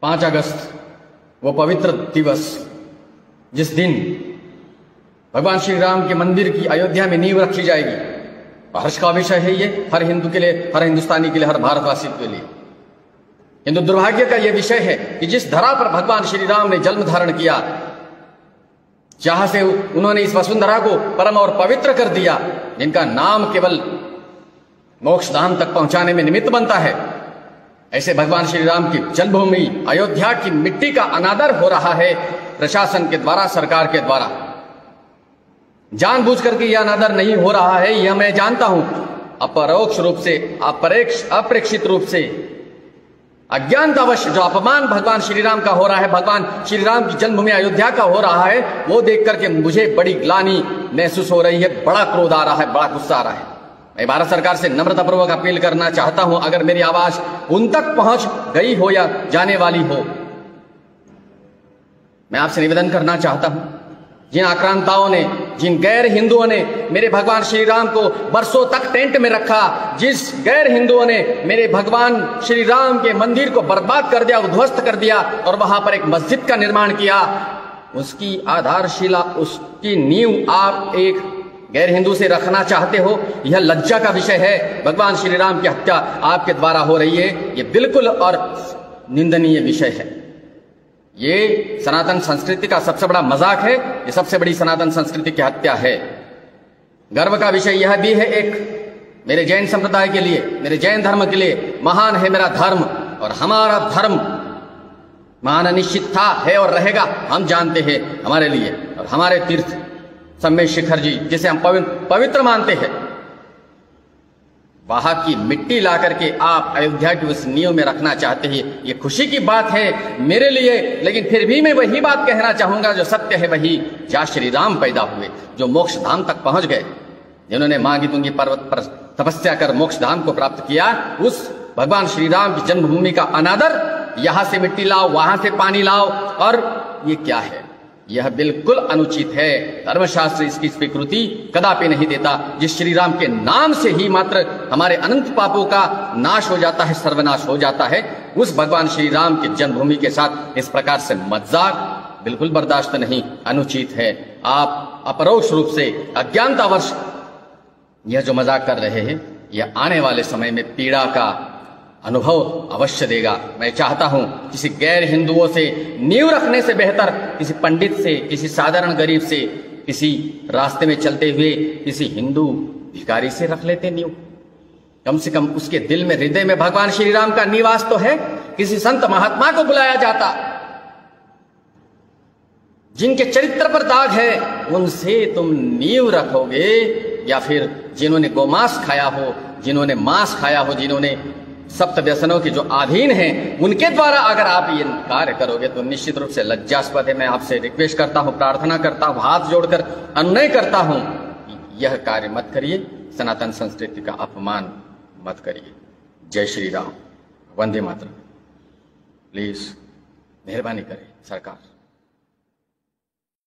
5 अगस्त वो पवित्र दिवस, जिस दिन भगवान श्री राम के मंदिर की अयोध्या में नींव रखी जाएगी, हर्ष का विषय है ये, हर हिंदू के लिए, हर हिंदुस्तानी के लिए, हर भारतवासी के लिए। किंतु दुर्भाग्य का यह विषय है कि जिस धरा पर भगवान श्री राम ने जन्म धारण किया, जहां से उन्होंने इस वसुंधरा को परम और पवित्र कर दिया, जिनका नाम केवल मोक्ष धाम तक पहुंचाने में निमित्त बनता है, ऐसे भगवान श्री राम की जन्मभूमि अयोध्या की मिट्टी का अनादर हो रहा है प्रशासन के द्वारा, सरकार के द्वारा। जानबूझ करके यह अनादर नहीं हो रहा है, यह मैं जानता हूं। अपरोक्ष रूप से, अप्रेक्षित रूप से, अज्ञानतावश जो अपमान भगवान श्री राम का हो रहा है, भगवान श्री राम की जन्मभूमि अयोध्या का हो रहा है, वो देख करके मुझे बड़ी ग्लानि महसूस हो रही है, बड़ा क्रोध आ रहा है, बड़ा गुस्सा आ रहा है। मैं भारत सरकार से नम्रतापूर्वक अपील करना चाहता हूं, अगर मेरी आवाज उन तक पहुंच गई हो या जाने वाली हो, मैं आपसे निवेदन करना चाहता हूं, जिन आक्रांताओं ने, जिन गैर हिंदुओं ने मेरे भगवान श्री राम को बरसों तक टेंट में रखा, जिस गैर हिंदुओं ने मेरे भगवान श्री राम के मंदिर को बर्बाद कर दिया, उद्ध्वस्त कर दिया और वहां पर एक मस्जिद का निर्माण किया, उसकी आधारशिला, उसकी नींव आप एक गैर हिंदू से रखना चाहते हो, यह लज्जा का विषय है। भगवान श्री राम की हत्या आपके द्वारा हो रही है, यह बिल्कुल और निंदनीय विषय है। ये सनातन संस्कृति का सबसे बड़ा मजाक है, ये सबसे बड़ी सनातन संस्कृति की हत्या है। गर्व का विषय यह भी है, एक मेरे जैन संप्रदाय के लिए, मेरे जैन धर्म के लिए महान है मेरा धर्म, और हमारा धर्म महान निश्चित था, है और रहेगा, हम जानते हैं हमारे लिए। और हमारे तीर्थ सम्मेद शिखर जी, जिसे हम पवित्र मानते हैं, वहां की मिट्टी ला करके आप अयोध्या की उस नींव में रखना चाहते हैं, ये खुशी की बात है मेरे लिए। लेकिन फिर भी मैं वही बात कहना चाहूंगा जो सत्य है, वही जहाँ श्री राम पैदा हुए, जो मोक्ष धाम तक पहुंच गए, जिन्होंने मांगी तुंगी पर्वत पर तपस्या कर मोक्ष धाम को प्राप्त किया, उस भगवान श्री राम की जन्मभूमि का अनादर, यहां से मिट्टी लाओ, वहां से पानी लाओ, और ये क्या है? यह बिल्कुल अनुचित है। धर्मशास्त्र इसकी स्वीकृति कदापि नहीं देता। जिस श्री राम के नाम से ही मात्र हमारे अनंत पापों का नाश हो जाता है, सर्वनाश हो जाता है, उस भगवान श्री राम की जन्मभूमि के साथ इस प्रकार से मजाक बिल्कुल बर्दाश्त नहीं, अनुचित है। आप अपरोक्ष रूप से अज्ञानतावश यह जो मजाक कर रहे हैं, यह आने वाले समय में पीड़ा का अनुभव अवश्य देगा। मैं चाहता हूं किसी गैर हिंदुओं से नींव रखने से बेहतर किसी पंडित से, किसी साधारण गरीब से, किसी रास्ते में चलते हुए किसी हिंदू भिखारी से रख लेते नींव। कम से कम उसके दिल में, हृदय में भगवान श्री राम का निवास तो है। किसी संत महात्मा को बुलाया जाता, जिनके चरित्र पर दाग है, उनसे तुम नींव रखोगे, या फिर जिन्होंने गोमांस खाया हो, जिन्होंने मांस खाया हो, जिन्होंने सप्त व्यसनों के जो अधीन हैं, उनके द्वारा अगर आप ये कार्य करोगे तो निश्चित रूप से लज्जास्पद है। मैं आपसे रिक्वेस्ट करता हूं, प्रार्थना करता हूं, हाथ जोड़कर अनुनय करता हूं, यह कार्य मत करिए, सनातन संस्कृति का अपमान मत करिए। जय श्री राम, वंदे मातरम। प्लीज मेहरबानी करें सरकार।